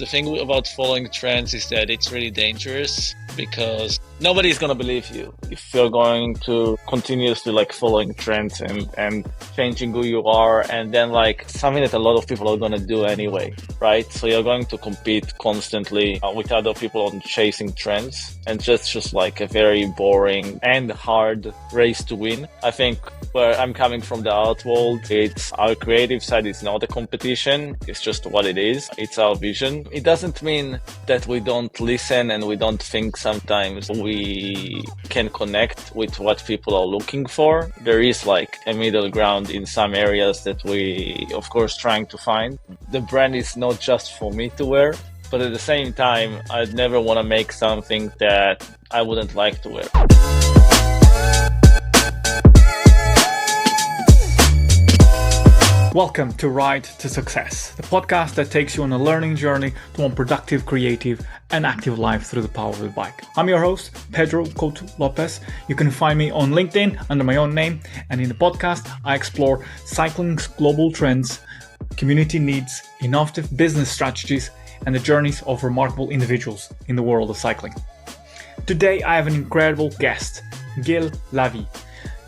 The thing about following trends is that it's really dangerous because nobody's going to believe you if you're going to continuously following trends and changing who you are, and then something that a lot of people are going to do anyway, right? So you're going to compete constantly with other people on chasing trends, and just a very boring and hard race to win. I think where I'm coming from, the art world, it's our creative side is not a competition. It's just what it is. It's our vision. It doesn't mean that we don't listen and we don't think sometimes we can connect with what people are looking for. There is a middle ground in some areas that we, of course, trying to find. The brand is not just for me to wear, but at the same time, I'd never want to make something that I wouldn't like to wear. Welcome to Ride to Success, the podcast that takes you on a learning journey to one productive, creative, and active life through the power of the bike. I'm your host, Pedro Couto Lopes. You can find me on LinkedIn under my own name, and in the podcast, I explore cycling's global trends, community needs, innovative business strategies, and the journeys of remarkable individuals in the world of cycling. Today, I have an incredible guest, Gil Lavi.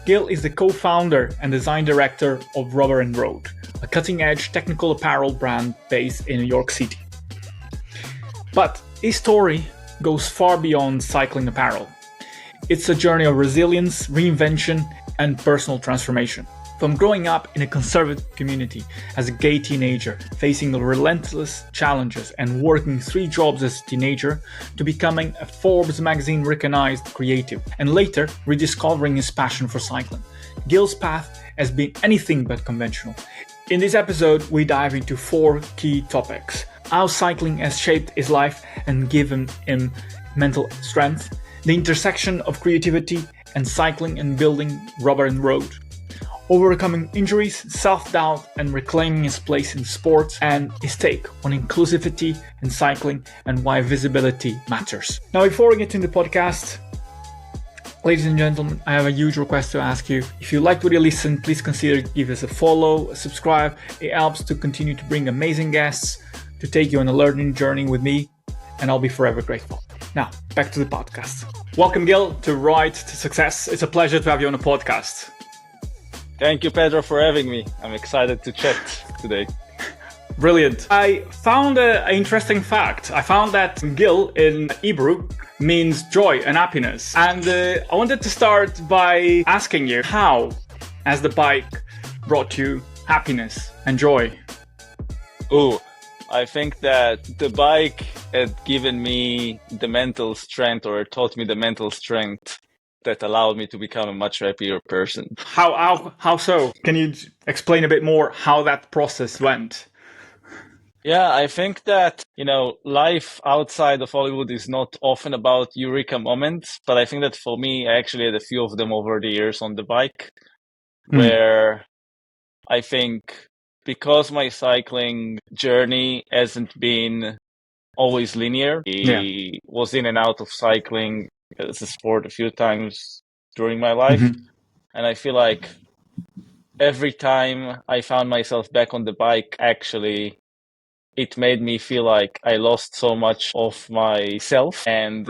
Gil is the co-founder and design director of Rubber & Road, a cutting-edge technical apparel brand based in New York City. But his story goes far beyond cycling apparel. It's a journey of resilience, reinvention, and personal transformation. From growing up in a conservative community as a gay teenager, facing the relentless challenges and working 3 jobs as a teenager, to becoming a Forbes magazine recognized creative, and later rediscovering his passion for cycling. Gil's path has been anything but conventional. In this episode, we dive into 4 key topics: how cycling has shaped his life and given him mental strength, the intersection of creativity and cycling and building Rubber & Road, overcoming injuries, self-doubt, and reclaiming his place in sports, and his take on inclusivity in cycling and why visibility matters. Now, before we get into the podcast, ladies and gentlemen, I have a huge request to ask you. If you liked what you listened, please consider give us a follow, a subscribe. It helps to continue to bring amazing guests to take you on a learning journey with me, and I'll be forever grateful. Now, back to the podcast. Welcome, Gil, to Ride to Success. It's a pleasure to have you on the podcast. Thank you, Pedro, for having me. I'm excited to chat today. Brilliant. I found an interesting fact. I found that Gil in Hebrew means joy and happiness. And I wanted to start by asking you, how has the bike brought you happiness and joy? Oh, I think that the bike had given me the mental strength, or taught me the mental strength that allowed me to become a much happier person. How so? Can you explain a bit more how that process went? Yeah, I think that, life outside of Hollywood is not often about eureka moments, but I think that for me, I actually had a few of them over the years on the bike, where I think because my cycling journey hasn't been always linear, I was in and out of cycling as a sport a few times during my life. And I feel like every time I found myself back on the bike, actually, it made me feel like I lost so much of myself. And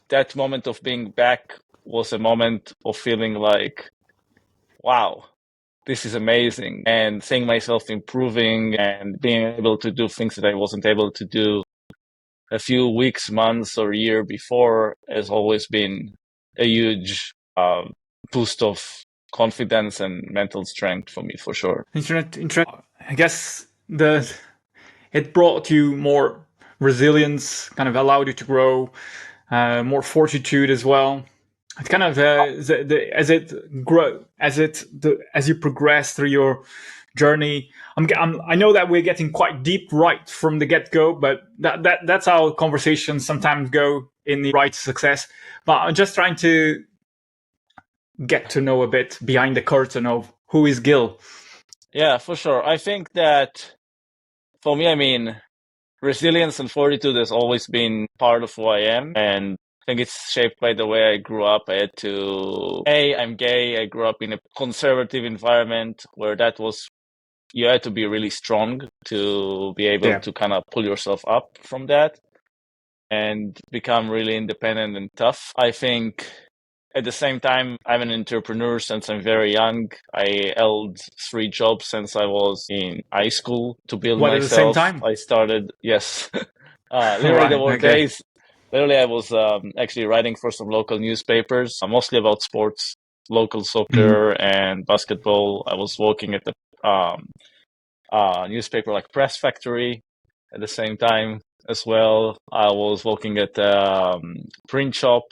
that moment of being back was a moment of feeling like, wow, this is amazing. And seeing myself improving and being able to do things that I wasn't able to do a few weeks, months, or year before has always been a huge boost of confidence and mental strength for me, for sure. I guess it brought you more resilience, kind of allowed you to grow, more fortitude as well. It's kind of as you progress through your journey. I know that we're getting quite deep right from the get-go, but that's how conversations sometimes go in the Ride to Success. But I'm just trying to get to know a bit behind the curtain of who is Gil. Yeah, for sure. I think that for me, resilience and fortitude has always been part of who I am, and I think it's shaped by the way I grew up. I'm gay. I grew up in a conservative environment where that was you had to be really strong to be able Yeah. to kind of pull yourself up from that and become really independent and tough. I think at the same time, I'm an entrepreneur since I'm very young. I held 3 jobs since I was in high school to build What, at the same myself. time? I started, yes, literally there Right. were Okay. days, literally I was actually writing for some local newspapers, mostly about sports, local Mhm. soccer and basketball. I was working at the um, newspaper like Press Factory at the same time as well. I was working at print shop,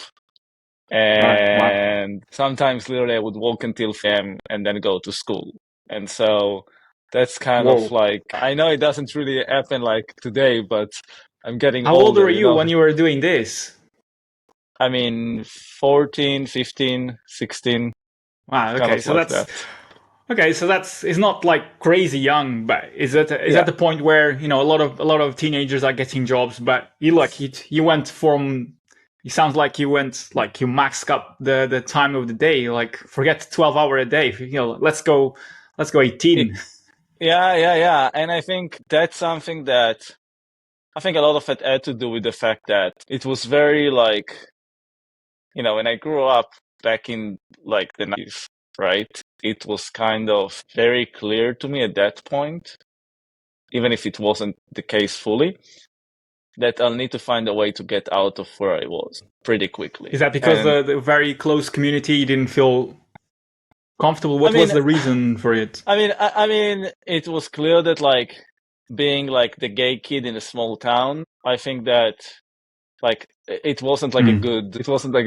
Right. Wow. and sometimes literally I would walk until 5 a.m. and then go to school. And so that's kind of Whoa. like, I know it doesn't really happen like today, but I'm getting How old were older, you you know? when you were doing this? I mean, 14, 15, 16, Wow. kind Okay. of So like that's that. okay. So that's it's not like crazy young, but is that Yeah. the point where a lot of teenagers are getting jobs, but you went from. It sounds like you maxed up the time of the day. Like forget 12 hour a day. Let's go It, 18. yeah, yeah, yeah. And I think that's something that I think a lot of it had to do with the fact that it was very like, when I grew up back in like the 90s, right? It was kind of very clear to me at that point, even if it wasn't the case fully, that I'll need to find a way to get out of where I was pretty quickly. Is that because And the very close community you didn't feel comfortable? I What was mean, the reason for it? I mean, it was clear that like being like the gay kid in a small town, I think that like it wasn't like a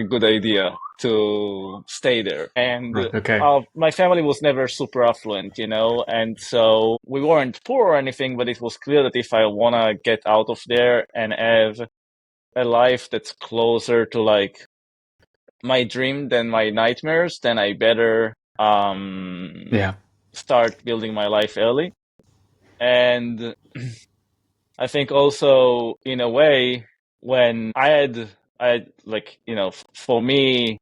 good idea to stay there. And Right. Okay. my family was never super affluent, and so we weren't poor or anything, but it was clear that if I want to get out of there and have a life that's closer to like my dream than my nightmares, then I better Yeah. start building my life early. And I think also in a way, when I had like, for me,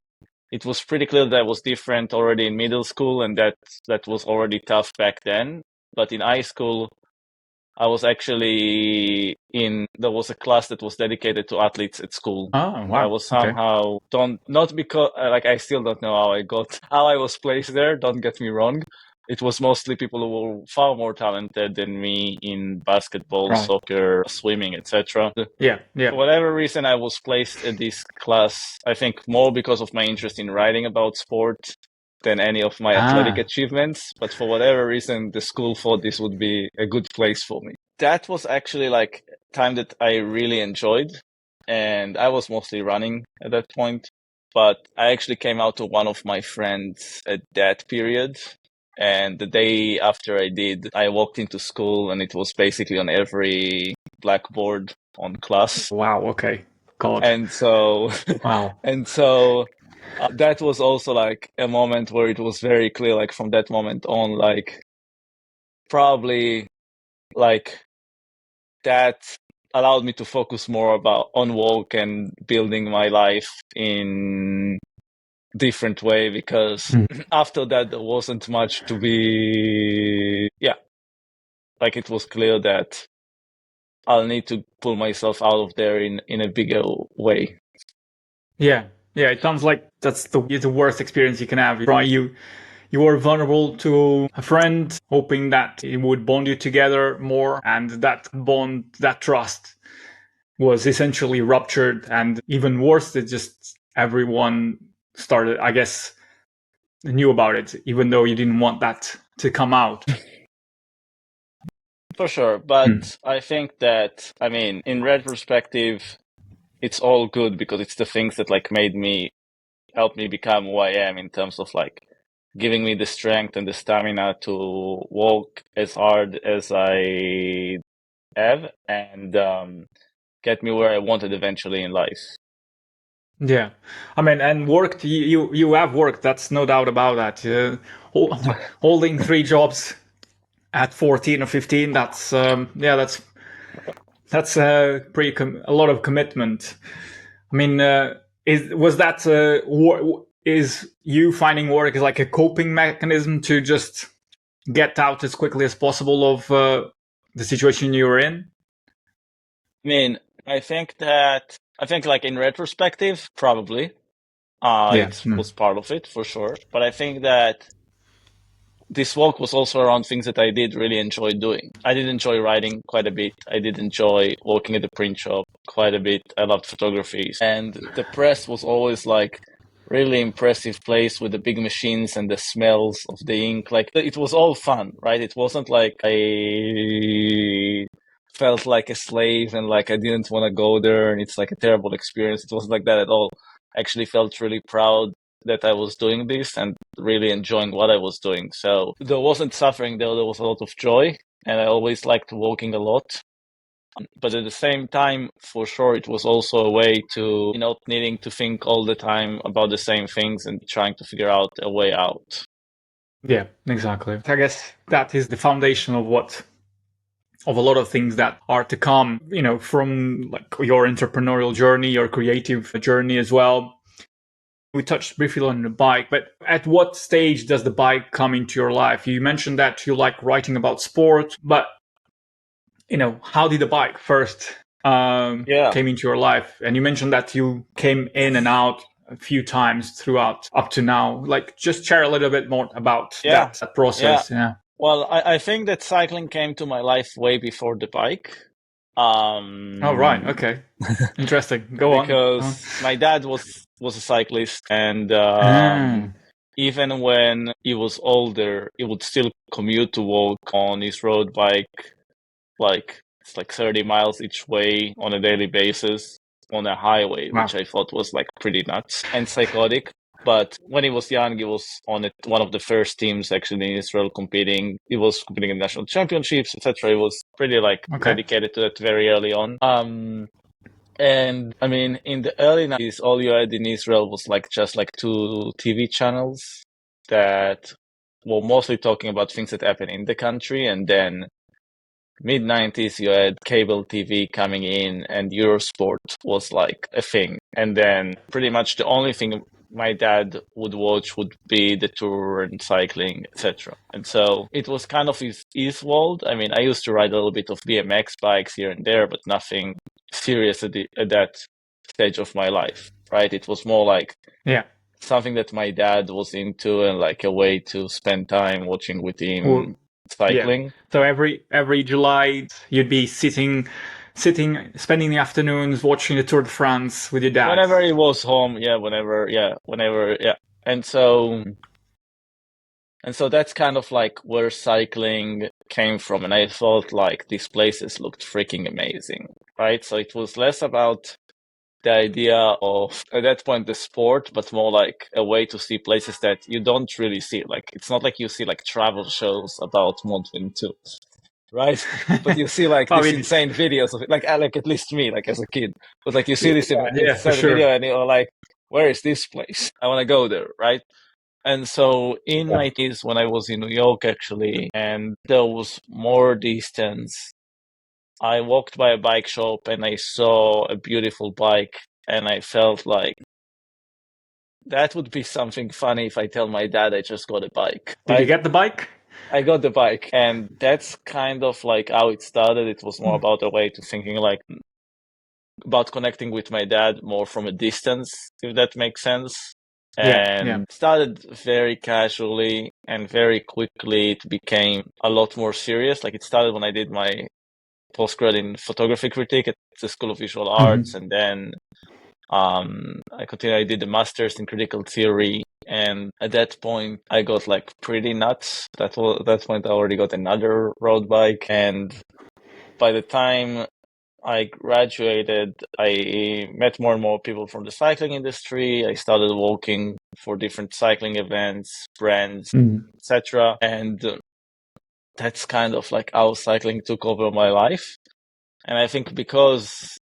it was pretty clear that I was different already in middle school, and that was already tough back then. But in high school, I was actually there was a class that was dedicated to athletes at school. Oh, I wow. was Okay. somehow don't not because like I still don't know how I was placed there. Don't get me wrong. It was mostly people who were far more talented than me in basketball, Right. soccer, swimming, etc. Yeah. Yeah. For whatever reason, I was placed at this class. I think more because of my interest in writing about sport than any of my athletic Ah. achievements. But for whatever reason, the school thought this would be a good place for me. That was actually like time that I really enjoyed, and I was mostly running at that point. But I actually came out to one of my friends at that period. And the day after I did, I walked into school and it was basically on every blackboard on class. Wow. Okay. God. And so, Wow. and so that was also like a moment where it was very clear, like from that moment on, like probably like that allowed me to focus more about on work and building my life in different way because Hmm. after that there wasn't much to be, yeah, like it was clear that I'll need to pull myself out of there in a bigger way. Yeah. Yeah. It sounds like that's the worst experience you can have. Right. You were vulnerable to a friend, hoping that it would bond you together more, and that bond, that trust, was essentially ruptured. And even worse, it just everyone started, I guess, knew about it, even though you didn't want that to come out. For sure, Hmm. but I think that, I mean, in retrospective, it's all good because it's the things that like help me become who I am in terms of like giving me the strength and the stamina to work as hard as I have and get me where I wanted eventually in life. Yeah, I mean, and worked. You have worked. That's no doubt about that. Holding 3 jobs at 14 or 15. Yeah, that's a lot of commitment. I mean, is you finding work as like a coping mechanism to just get out as quickly as possible of the situation you were in? I mean, I think like in retrospective, probably, Yeah. it was part of it for sure. But I think that this walk was also around things that I did really enjoy doing. I did enjoy writing quite a bit. I did enjoy working at the print shop quite a bit. I loved photography. And the press was always like really impressive place with the big machines and the smells of the ink. Like it was all fun, right? It wasn't like I felt like a slave and like I didn't want to go there and it's like a terrible experience. It wasn't like that at all. I actually felt really proud that I was doing this and really enjoying what I was doing. So there wasn't suffering there, there was a lot of joy, and I always liked walking a lot. But at the same time, for sure, it was also a way to, not needing to think all the time about the same things and trying to figure out a way out. Yeah, exactly. I guess that is the foundation of a lot of things that are to come, from like your entrepreneurial journey, your creative journey as well. We touched briefly on the bike, but at what stage does the bike come into your life? You mentioned that you like writing about sport, but how did the bike first Yeah, came into your life? And you mentioned that you came in and out a few times throughout up to now. Like, just share a little bit more about yeah, that yeah. process. Yeah. Well, I think that cycling came to my life way before the bike. Oh, right. Um, Okay. Interesting. Go on. because my dad was a cyclist, and Ah, even when he was older, he would still commute to work on his road bike, like it's like 30 miles each way on a daily basis on a highway, which wow. I thought was like pretty nuts and psychotic. But when he was young, he was on one of the first teams actually in Israel competing. He was competing in national championships, etc. He was pretty like Okay. dedicated to that very early on. And I mean, in the early 90s, all you had in Israel was like just like two TV channels that were mostly talking about things that happen in the country. And then mid 90s, you had cable TV coming in, and Eurosport was like a thing. And then pretty much the only thing my dad would watch would be the tour and cycling, etc. And so it was kind of his world. I mean, I used to ride a little bit of BMX bikes here and there, but nothing serious at that stage of my life, right? It was more like Yeah. something that my dad was into and like a way to spend time watching with Well, him yeah. cycling. So every July you'd be spending the afternoons watching the Tour de France with your dad. Whenever he was home, whenever, yeah. And so, and so that's kind of like where cycling came from. And I thought like these places looked freaking amazing, right? So it was less about the idea of, at that point, the sport, but more like a way to see places that you don't really see. Like, it's not like you see like travel shows about Mont Ventoux, right? But you see like I these mean, insane videos of it, like at least me, like as a kid. But like you see yeah, this yeah, for insane sure. video and you're like, where is this place? I want to go there, right? And so in Yeah. my teens, when I was in New York actually, and there was more distance, I walked by a bike shop and I saw a beautiful bike, and I felt like that would be something funny if I tell my dad I just got a bike, Did you right? get the bike? I got the bike, and that's kind of like how it started. It was more Hmm. about a way to thinking like about connecting with my dad more from a distance, if that makes sense. Yeah, yeah. And started very casually, and very quickly it became a lot more serious. Like it started when I did my postgrad in photography critique at the School of Visual Arts, Hmm. and then I continued. I did the master's in critical theory, and at that point, I got like pretty nuts. At that point, I already got another road bike, and by the time I graduated, I met more and more people from the cycling industry. I started working for different cycling events, brands, Hmm. etc. And that's kind of like how cycling took over my life. And I think because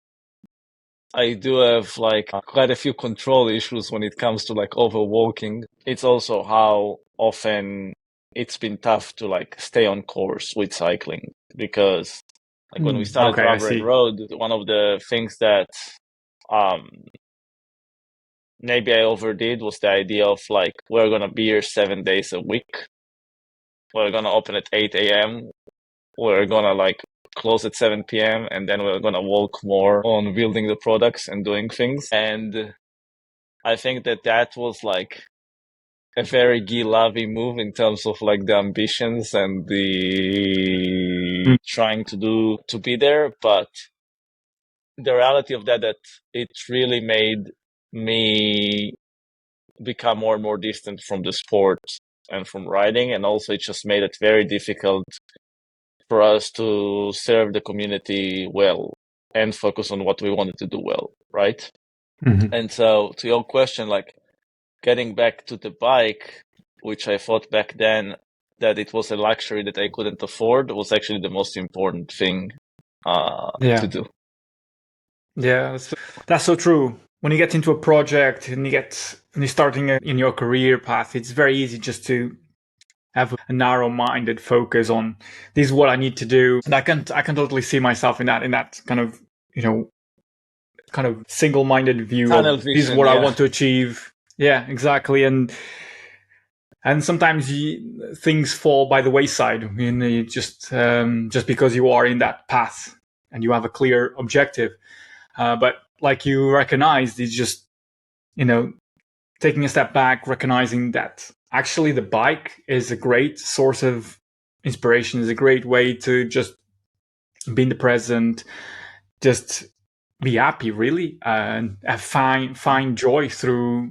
I do have like quite a few control issues when it comes to like overworking, it's also how often it's been tough to like stay on course with cycling, because like when we started Okay, I Rubber and see. Road, one of the things that um maybe I overdid was the idea of like we're gonna be here 7 days a week. we're gonna open at 8 a.m. We're gonna like close at 7 p.m. and then we're gonna work more on building the products and doing things. And I think that was like a very Gil Lavi move in terms of like the ambitions and the trying to be there. But the reality of that it really made me become more and more distant from the sport and from riding, and also it just made it very difficult for us to serve the community well and focus on what we wanted to do well, right? Mm-hmm. And so to your question, like getting back to the bike, which I thought back then that it was a luxury that I couldn't afford, was actually the most important thing to do. Yeah, that's so true. When you get into a project and you're starting in your career path, it's very easy just to have a narrow-minded focus on this is what I need to do, and I can totally see myself in that kind of single-minded view Tunnel of this is vision, what I yeah. want to achieve. Yeah, exactly, and sometimes things fall by the wayside. I mean, you just because you are in that path and you have a clear objective. But like you recognized, it's just, taking a step back, recognizing that actually the bike is a great source of inspiration, is a great way to just be in the present, just be happy, really, and find joy through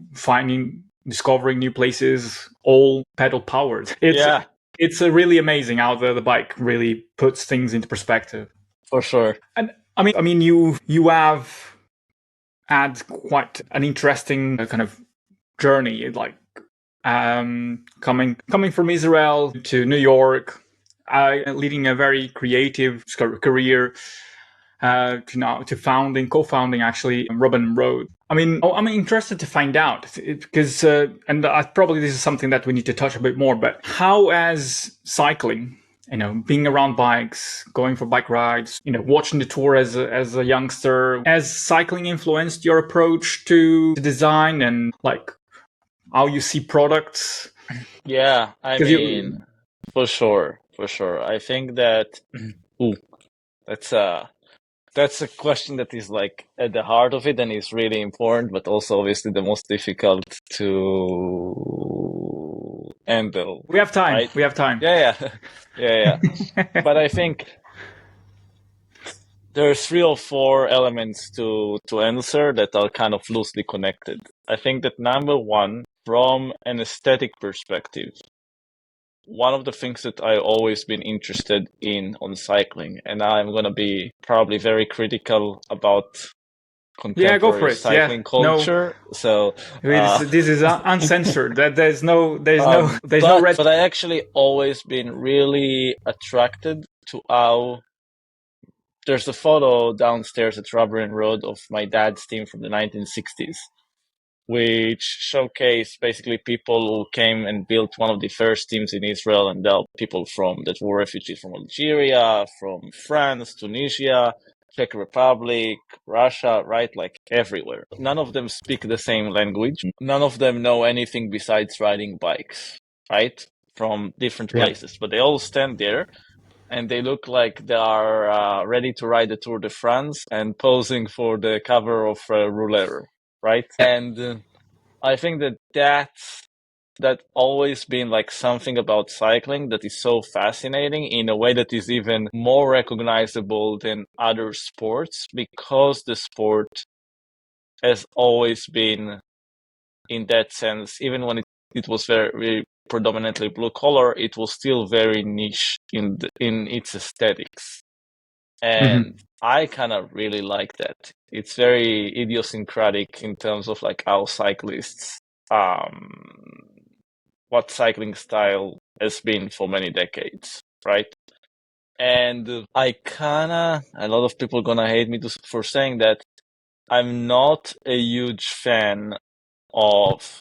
discovering new places, all pedal powered. Yeah, It's really amazing how the bike really puts things into perspective. for sure. And I mean, you have had quite an interesting kind of journey, like coming from Israel to New York, leading a very creative career, to co-founding actually Robin Road. I mean, I'm interested to find out because, and probably this is something that we need to touch a bit more. But how has cycling, being around bikes, going for bike rides, watching the tour as a youngster, has cycling influenced your approach to design and like how you see products? Yeah, I Because mean, for sure, for sure. I think that, ooh, that's a question that is like at the heart of it and is really important, but also obviously the most difficult to handle, we have time. right? We have time. Yeah, yeah, yeah, yeah. But I think there's 3 or 4 elements to answer that are kind of loosely connected. I think that number one, from an aesthetic perspective, one of the things that I always been interested in on cycling, and I'm gonna be probably very critical about Yeah, go for contemporary it. Yeah, cycling no, culture. So, this is uncensored. That there's no red. but I actually always been really attracted to how there's a photo downstairs at Rubber and Road of my dad's team from the 1960s, which showcase basically people who came and built one of the first teams in Israel, and there are people that were refugees from Algeria, from France, Tunisia, Czech Republic, Russia, right? Like everywhere. None of them speak the same language. None of them know anything besides riding bikes, right? From different Yeah. places, but they all stand there and they look like they are ready to ride the Tour de France and posing for the cover of Rouleur, right? And I think that always been like something about cycling that is so fascinating in a way that is even more recognizable than other sports, because the sport has always been, in that sense, even when it was very predominantly blue collar, it was still very niche in its aesthetics. Mm-hmm. And I kind of really like that. It's very idiosyncratic in terms of like how cyclists, what cycling style has been for many decades, right? And a lot of people gonna hate me for saying that I'm not a huge fan of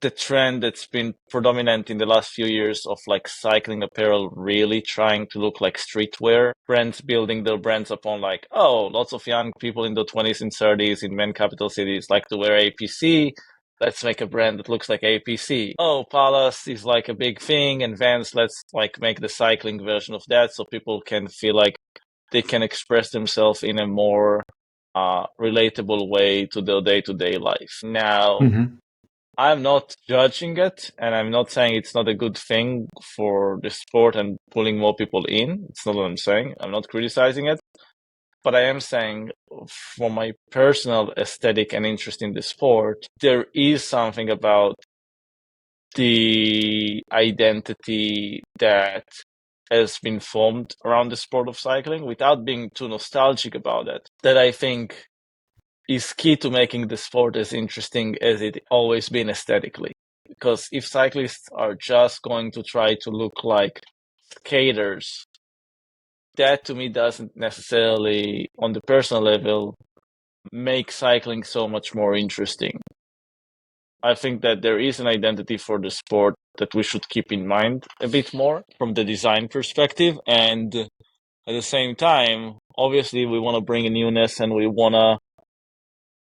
the trend that's been predominant in the last few years of like cycling apparel really trying to look like streetwear, brands building their brands upon like, oh, lots of young people in the 20s and 30s in main capital cities like to wear APC, let's make a brand that looks like APC. Oh, Palace is like a big thing, and Vans, let's like make the cycling version of that so people can feel like they can express themselves in a more relatable way to their day-to-day life. Now, Mm-hmm. I'm not judging it, and I'm not saying it's not a good thing for the sport and pulling more people in. It's not what I'm saying. I'm not criticizing it. But I am saying, for my personal aesthetic and interest in the sport, there is something about the identity that has been formed around the sport of cycling without being too nostalgic about it, that I think is key to making the sport as interesting as it always been aesthetically. Because if cyclists are just going to try to look like skaters, that to me doesn't necessarily, on the personal level, make cycling so much more interesting. I think that there is an identity for the sport that we should keep in mind a bit more from the design perspective. And at the same time, obviously, we want to bring a newness and we want to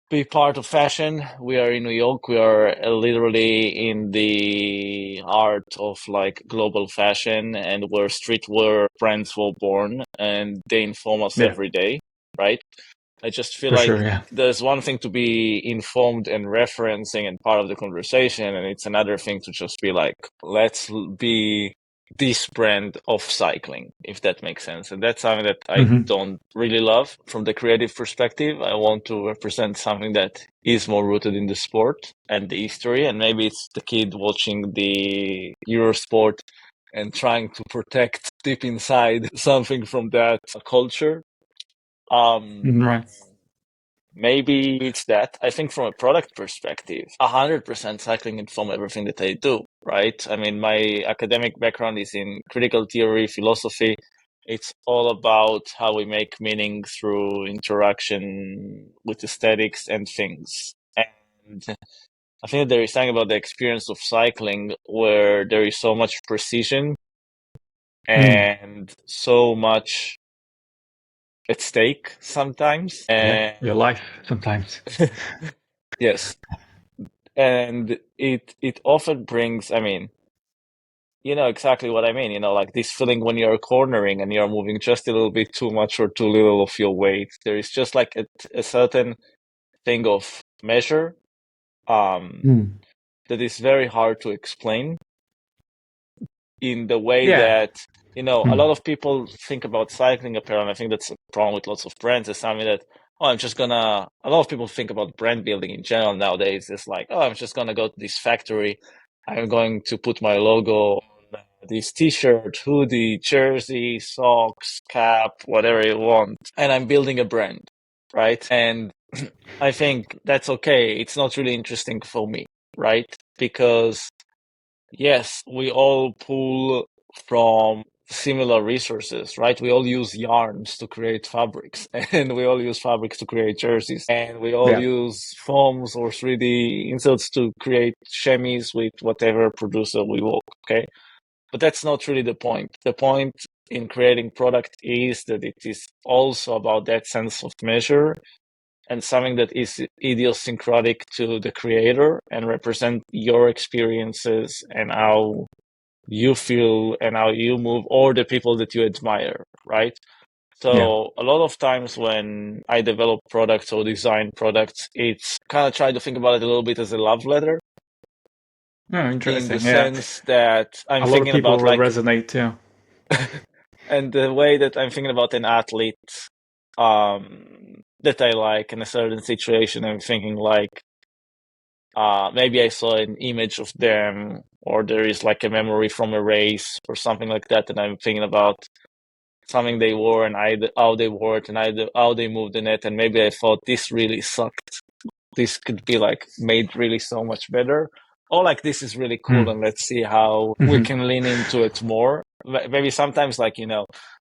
be part of fashion. We are in New York. We are literally in the art of like global fashion, and where streetwear brands were born, and they inform us Yeah, every day, right? I just feel for like sure. Yeah. there's one thing to be informed and referencing and part of the conversation, and it's another thing to just be like, let's be this brand of cycling, if that makes sense. And that's something that I Mm-hmm. don't really love from the creative perspective. I want to represent something that is more rooted in the sport and the history. And maybe it's the kid watching the Eurosport and trying to protect deep inside something from that culture. Right. Maybe it's that. I think from a product perspective, 100% cycling inform everything that I do, right? I mean, my academic background is in critical theory, philosophy. It's all about how we make meaning through interaction with aesthetics and things. And I think that there is something about the experience of cycling where there is so much precision Mm. and so much at stake sometimes. Yeah, And your life sometimes. yes, and it often brings, I mean, you know exactly what I mean, you know, like this feeling when you're cornering and you're moving just a little bit too much or too little of your weight. There is just like a certain thing of measure um Mm. that is very hard to explain in the way Yeah. that, you know, a Mm. lot of people think about cycling apparel, and I think that's a problem with lots of brands. Is something that, oh, I'm just gonna. A lot of people think about brand building in general nowadays. It's like, oh, I'm just gonna go to this factory. I'm going to put my logo on this T-shirt, hoodie, jersey, socks, cap, whatever you want, and I'm building a brand, right? And I think that's okay. It's not really interesting for me, right? Because yes, we all pull from similar resources, right? We all use yarns to create fabrics, and we all use fabrics to create jerseys, and we all Yeah. use foams or 3D inserts to create chemise with whatever producer we work, okay? But that's not really the point. The point in creating product is that it is also about that sense of measure and something that is idiosyncratic to the creator and represent your experiences and how you feel and how you move or the people that you admire, right? Yeah. So a lot of times when I develop products or design products, it's kind of try to think about it a little bit as a love letter Oh, in the interesting. Yeah. sense that I'm A lot of thinking people about will like, resonate too. and the way that I'm thinking about an athlete that I like in a certain situation, I'm thinking like, maybe I saw an image of them, or there is like a memory from a race or something like that, and I'm thinking about something they wore and how they wore it and how they moved in it, and maybe I thought this really sucked. This could be like made really so much better, or like this is really cool, Mm. and let's see how we Hmm. can lean into it more. Maybe sometimes, like, you know,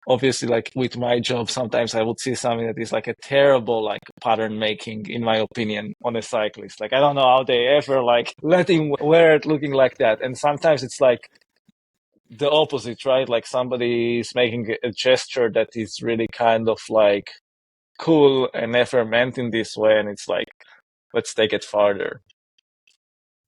obviously, like with my job, sometimes I would see something that is like a terrible like pattern making, in my opinion, on a cyclist. Like I don't know how they ever like let him wear it looking like that. And sometimes it's like the opposite, right? Like somebody is making a gesture that is really kind of like cool and never meant in this way, and it's like, let's take it farther.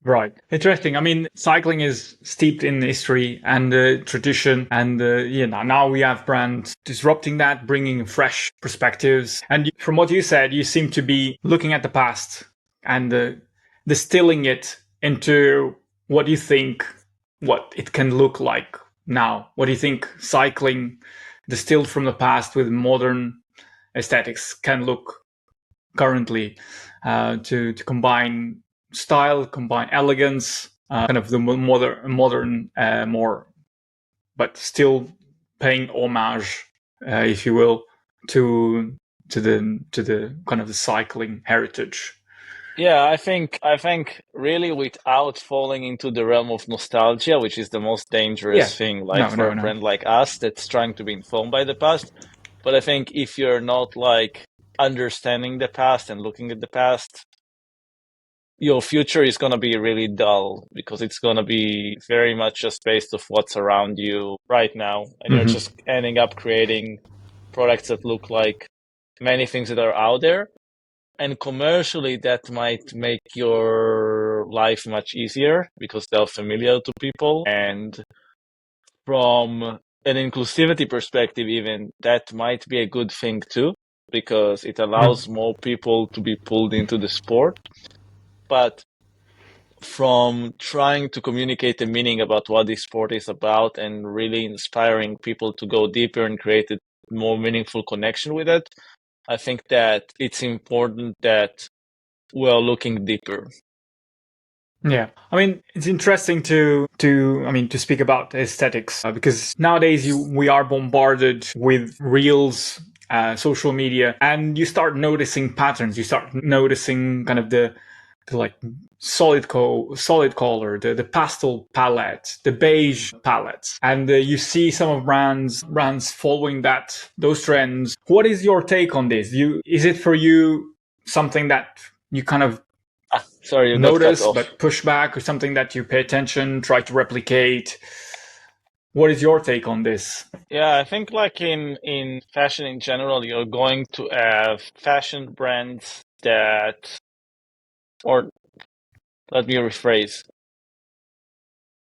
Right. Interesting. I mean, cycling is steeped in history and tradition, and now we have brands disrupting that, bringing fresh perspectives. And from what you said, you seem to be looking at the past and distilling it into what you think what it can look like now. What do you think cycling distilled from the past with modern aesthetics can look currently, to combine style, combine elegance, kind of the modern, more, but still paying homage, if you will, to the kind of the cycling heritage. Yeah, I think really without falling into the realm of nostalgia, which is the most Yeah. dangerous thing, like No. for No. a No. brand like us that's trying to be informed by the past. But I think if you're not like understanding the past and looking at the past, your future is going to be really dull because it's going to be very much just based off what's around you right now, and you're Mm-hmm. just ending up creating products that look like many things that are out there. And commercially, that might make your life much easier because they're familiar to people. And from an inclusivity perspective, even that might be a good thing too, because it allows more people to be pulled into the sport. But from trying to communicate the meaning about what this sport is about and really inspiring people to go deeper and create a more meaningful connection with it, I think that it's important that we're looking deeper. Yeah, I mean, it's interesting to speak about aesthetics, because nowadays we are bombarded with reels, social media, and you start noticing patterns. You start noticing kind of the like solid color, the pastel palette, the beige palettes, and you see some of brands following those trends. What is your take on this? Is it for you something that you kind of Sorry, you got cut notice off. but push back, or something that you pay attention, try to replicate? What is your take on this? Yeah, I think like in fashion in general, you're going to have fashion brands that, or let me rephrase.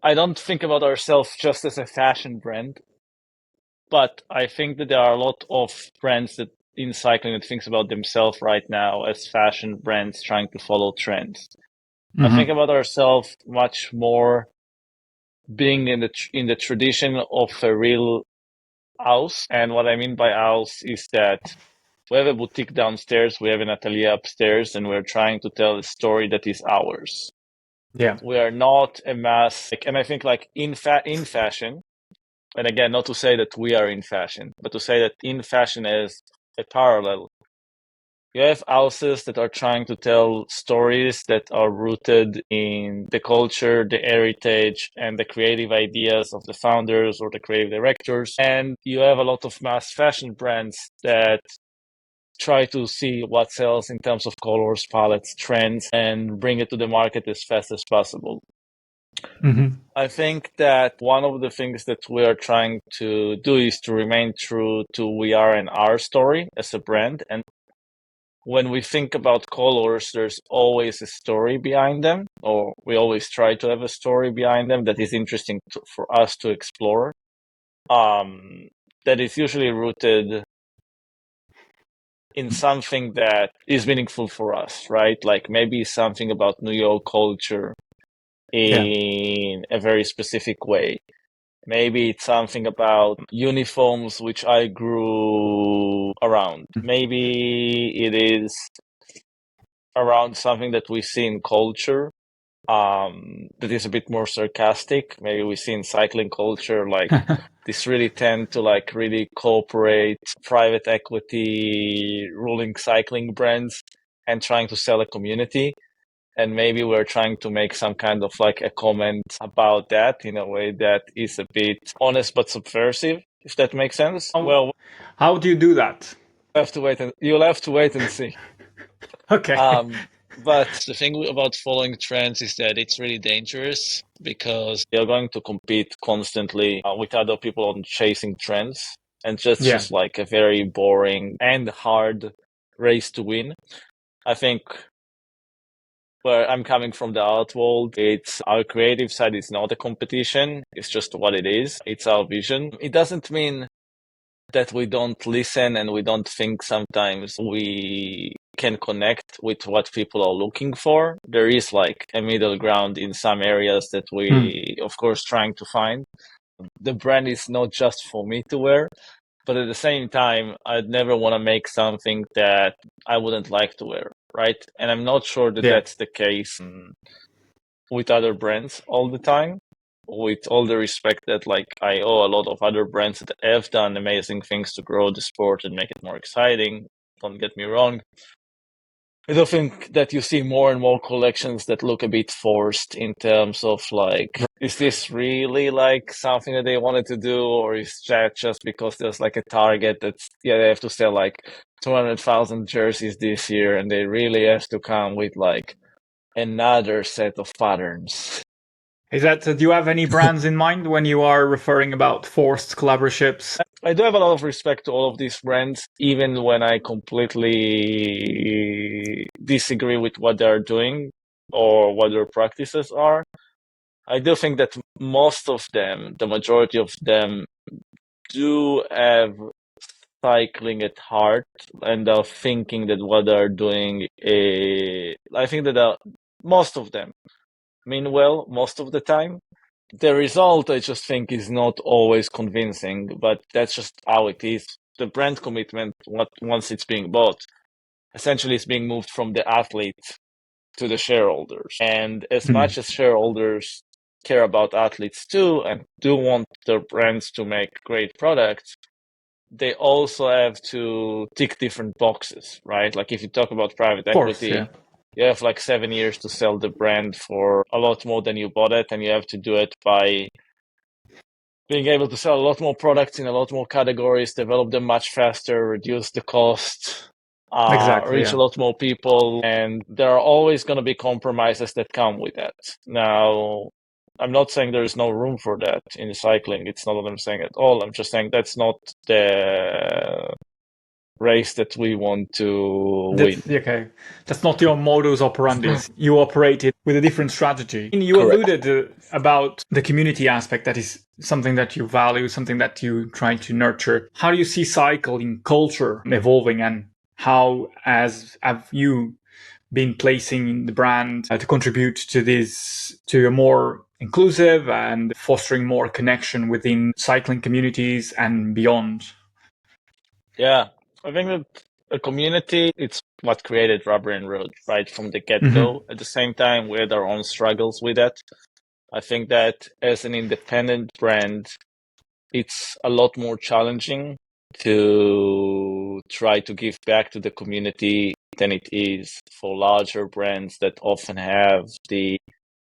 I don't think about ourselves just as a fashion brand, but I think that there are a lot of brands that in cycling that thinks about themselves right now as fashion brands trying to follow trends. I think Mm-hmm. about ourselves much more being in the tradition of a real house. And what I mean by house is that we have a boutique downstairs, we have an atelier upstairs, and we're trying to tell a story that is ours. Yeah. We are not a mass, and I think like in fashion, and again, not to say that we are in fashion, but to say that in fashion as a parallel, you have houses that are trying to tell stories that are rooted in the culture, the heritage, and the creative ideas of the founders or the creative directors. And you have a lot of mass fashion brands that try to see what sells in terms of colors, palettes, trends, and bring it to the market as fast as possible. Mm-hmm. I think that one of the things that we are trying to do is to remain true to we are and our story as a brand. And when we think about colors, there's always a story behind them, or we always try to have a story behind them that is interesting for us to explore. Um, that is usually rooted in something that is meaningful for us, right? Like maybe something about New York culture Yeah. in a very specific way. Maybe it's something about uniforms, which I grew around. Maybe it is around something that we see in culture, that is a bit more sarcastic. Maybe we see in cycling culture like this really tend to like really cooperate private equity ruling cycling brands and trying to sell a community. And maybe we're trying to make some kind of like a comment about that in a way that is a bit honest but subversive, if that makes sense. how, Well, how do you do that? you'll have to wait and see. Okay. But the thing about following trends is that it's really dangerous because you're going to compete constantly with other people on chasing trends. And just Yeah. just like a very boring and hard race to win. I think where I'm coming from the art world, it's our creative side is not a competition. It's just what it is. It's our vision. It doesn't mean that we don't listen and we don't think sometimes we can connect with what people are looking for. There is like a middle ground in some areas that we, of course, trying to find. The brand is not just for me to wear, but at the same time, I'd never want to make something that I wouldn't like to wear, right? And I'm not sure that Yeah. that's the case with other brands all the time. With all the respect that like I owe a lot of other brands that have done amazing things to grow the sport and make it more exciting. Don't get me wrong. I do think that you see more and more collections that look a bit forced in terms of like, is this really like something that they wanted to do, or is that just because there's like a target that's, yeah, they have to sell like 200,000 jerseys this year and they really have to come with like another set of patterns. Is that, do you have any brands in mind when you are referring about forced collaborationships? I do have a lot of respect to all of these brands, even when I completely disagree with what they're doing or what their practices are. I do think that most of them, the majority of them, do have cycling at heart and are thinking that what they're doing. I think that most of them mean well most of the time. The result, I just think, is not always convincing, but that's just how it is. The brand commitment, once it's being bought, essentially is being moved from the athlete to the shareholders. And as much as shareholders care about athletes too and do want their brands to make great products, they also have to tick different boxes, right? Like if you talk about private equity, Yeah. you have like 7 years to sell the brand for a lot more than you bought it, and you have to do it by being able to sell a lot more products in a lot more categories, develop them much faster, reduce the cost, Exactly. reach a lot more people, and there are always going to be compromises that come with that. Now, I'm not saying there is no room for that in cycling. It's not what I'm saying at all. I'm just saying that's not the race that we want to win. Okay. That's not your modus operandi. You operate it with a different strategy. You Correct. alluded about the community aspect. That is something that you value, something that you try to nurture. How do you see cycling culture evolving, and how have you been placing the brand to contribute to this, to a more inclusive and fostering more connection within cycling communities and beyond? Yeah, I think that a community, it's what created Rubber and Road, right, from the get-go. At the same time, we had our own struggles with that. I think that as an independent brand, it's a lot more challenging to try to give back to the community than it is for larger brands that often have the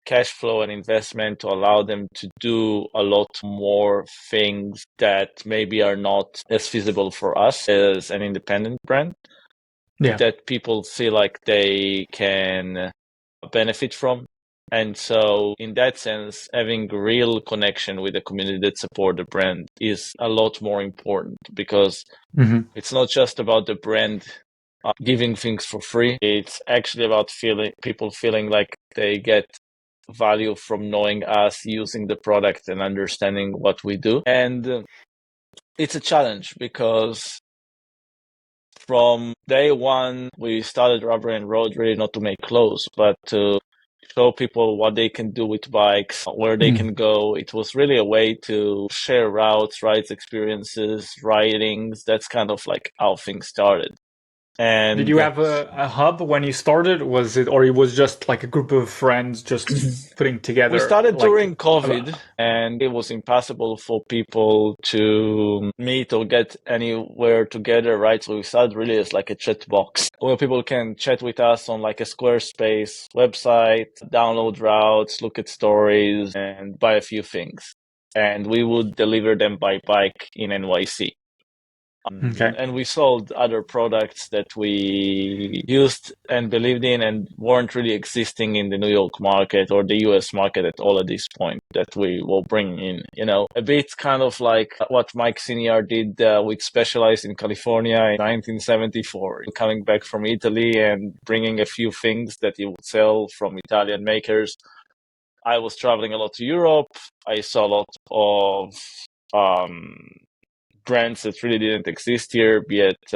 cash flow and investment to allow them to do a lot more things that maybe are not as feasible for us as an independent brand, Yeah. that people feel like they can benefit from. And so in that sense, having real connection with the community that support the brand is a lot more important, because it's not just about the brand giving things for free. It's actually about people feeling like they get value from knowing us, using the product and understanding what we do. And it's a challenge because from day one, we started Rubber and Road really not to make clothes, but to show people what they can do with bikes, where they can go. It was really a way to share routes, rides experiences, ridings. That's kind of like how things started. And Did you have a hub when you started? Was it, or it was just like a group of friends just putting together? we started like, during COVID, and it was impossible for people to meet or get anywhere together, right? So we started really as like a chat box where people can chat with us on like a Squarespace website, download routes, look at stories, and buy a few things. And we would deliver them by bike in NYC. Okay. And we sold other products that we used and believed in and weren't really existing in the New York market or the US market at all at this point that we will bring in, a bit kind of like what Mike Senior did with Specialized in California in 1974, coming back from Italy and bringing a few things that he would sell from Italian makers. I was traveling a lot to Europe. I saw a lot of brands that really didn't exist here, be it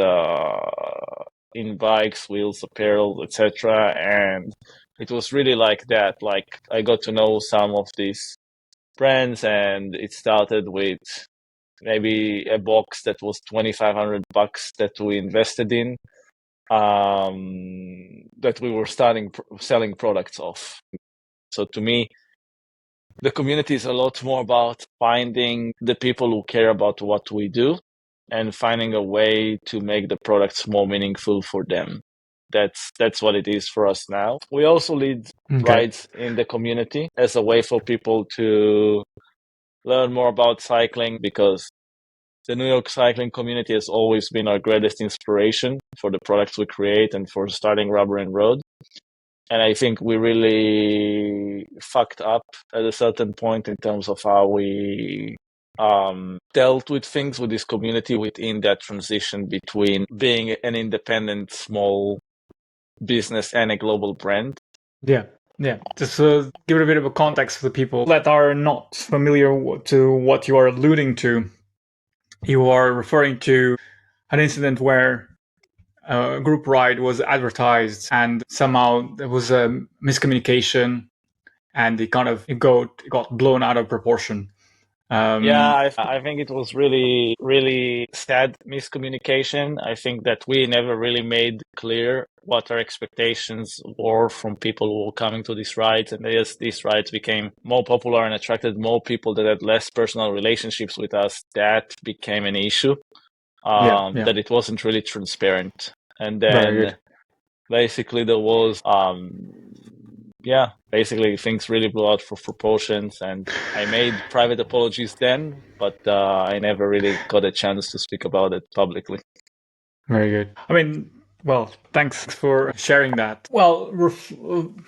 in bikes, wheels, apparel, etc. And it was really like that. Like I got to know some of these brands, and it started with maybe a box that was $2,500 that we invested in, that we were starting selling products of. So to me, the community is a lot more about finding the people who care about what we do and finding a way to make the products more meaningful for them. That's what it is for us now. We also lead rides in the community as a way for people to learn more about cycling, because the New York cycling community has always been our greatest inspiration for the products we create and for starting Rubber and Road. And I think we really fucked up at a certain point in terms of how we dealt with things with this community within that transition between being an independent small business and a global brand. Yeah. Yeah. Just give it a bit of a context for the people that are not familiar to what you are alluding to. You are referring to an incident where a group ride was advertised and somehow there was a miscommunication and it got blown out of proportion. I think it was really, really sad miscommunication. I think that we never really made clear what our expectations were from people who were coming to these rides. And as these rides became more popular and attracted more people that had less personal relationships with us, that became an issue, that it wasn't really transparent. And then basically there was basically things really blew out for proportions, and I made private apologies then, but I never really got a chance to speak about it publicly. Very good. I mean, well, thanks for sharing that. Well,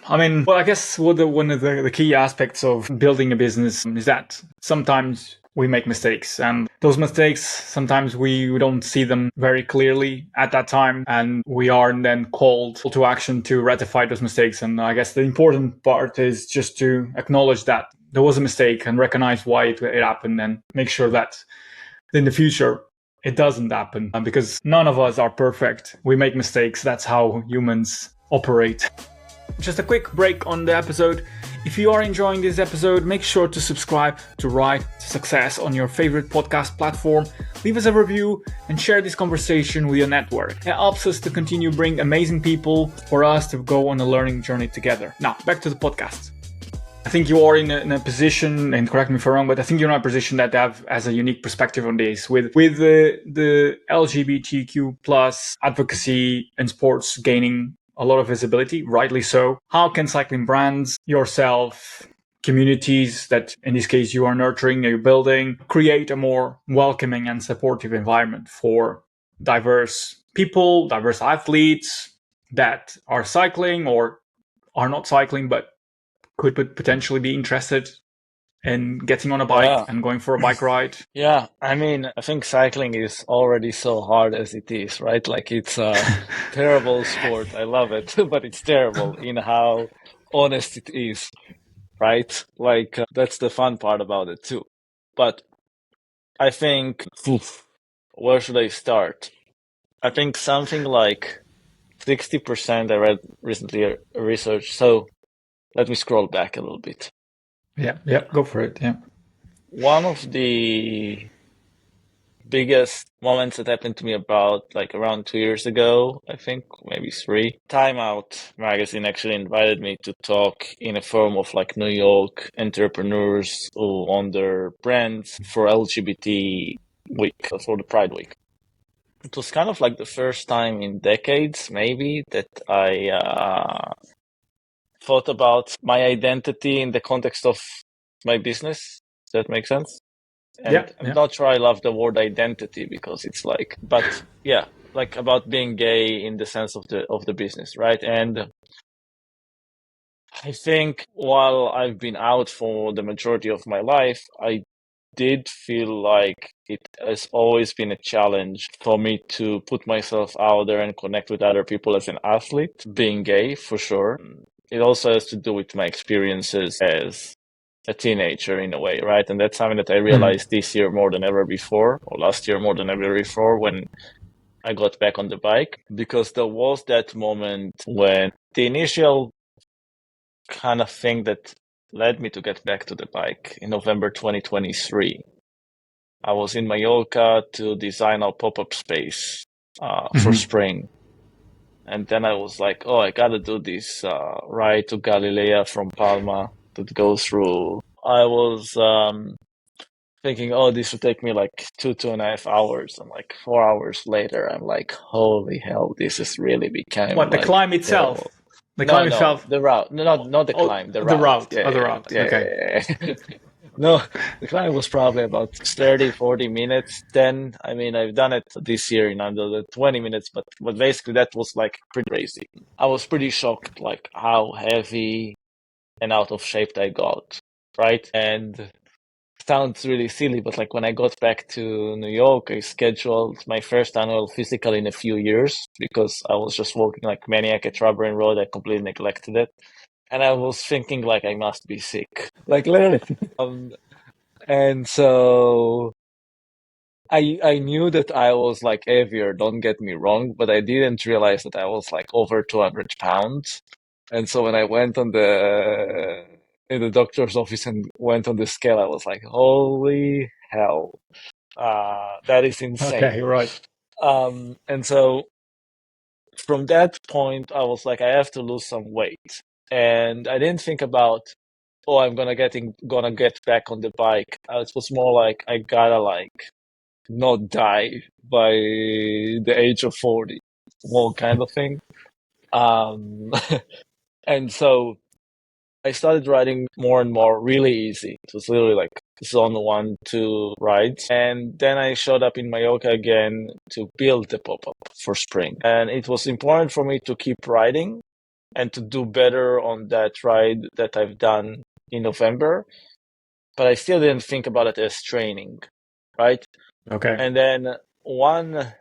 I guess one of the key aspects of building a business is that sometimes we make mistakes, and those mistakes, sometimes we don't see them very clearly at that time, and we are then called to action to rectify those mistakes. And I guess the important part is just to acknowledge that there was a mistake and recognize why it happened, and make sure that in the future it doesn't happen, because none of us are perfect. We make mistakes. That's how humans operate. Just a quick break on the episode. If you are enjoying this episode, make sure to subscribe to Ride to Success on your favorite podcast platform. Leave us a review and share this conversation with your network. It helps us to continue bring amazing people for us to go on a learning journey together. Now, back to the podcast. I think you are in a position, and correct me if I'm wrong, but I think you're in a position that has a unique perspective on this with the LGBTQ plus advocacy and sports gaining a lot of visibility, rightly so. How can cycling brands, yourself, communities that in this case you are nurturing, you're building, create a more welcoming and supportive environment for diverse people, diverse athletes that are cycling or are not cycling, but could potentially be interested in getting on a bike and going for a bike ride? Yeah, I mean, I think cycling is already so hard as it is, right? Like it's a terrible sport. I love it, but it's terrible in how honest it is, right? Like that's the fun part about it too. But I think, where should I start? I think something like 60%, I read recently a research. So let me scroll back a little bit. Yeah, go for it. Yeah. One of the biggest moments that happened to me about like around 2 years ago, I think maybe three. Time Out magazine actually invited me to talk in a forum of like New York entrepreneurs who own their brands for LGBT week, for the Pride Week. It was kind of like the first time in decades, maybe, that I thought about my identity in the context of my business. Does that make sense? And I'm Yeah. not sure I love the word identity because it's like, but yeah, like about being gay in the sense of the business, right? And I think while I've been out for the majority of my life, I did feel like it has always been a challenge for me to put myself out there and connect with other people as an athlete, being gay for sure. It also has to do with my experiences as a teenager in a way, right? And that's something that I Mhm. realized this year more than ever before, or last year more than ever before, when I got back on the bike, because there was that moment when the initial kind of thing that led me to get back to the bike in November 2023. I was in Mallorca to design our pop-up space for Mhm. spring. And then I was like, oh, I gotta do this ride to Galilea from Palma that goes through. I was thinking, oh, this would take me like 2.5 hours. And like 4 hours later, I'm like, holy hell, this is really becoming What, the like climb terrible. itself? The climb No, itself. the route. No, not the Oh, climb, the the route. route. Oh, the route. Okay. Yeah. No, the climb was probably about 30, 40 minutes. Then, I mean, I've done it this year in under the 20 minutes, but basically that was like pretty crazy. I was pretty shocked, like how heavy and out of shape I got, right? And sounds really silly, but like when I got back to New York, I scheduled my first annual physical in a few years because I was just walking like maniac at Rubber Road. I completely neglected it. And I was thinking like I must be sick. Like literally. And so I knew that I was like heavier, don't get me wrong, but I didn't realize that I was like over 200 pounds. And so when I went on the in the doctor's office and went on the scale, I was like, holy hell. That is insane. Okay. Right. And so from that point, I was like, I have to lose some weight. And I didn't think about, oh, I'm gonna get back on the bike. It was more like I gotta like not die by the age of 40, more kind of thing. Um, and so I started riding more and more really easy. It was literally like zone 1, 2 rides. And then I showed up in Mallorca again to build the pop-up for spring. And it was important for me to keep riding and to do better on that ride that I've done in November. But I still didn't think about it as training, right? Okay. And then one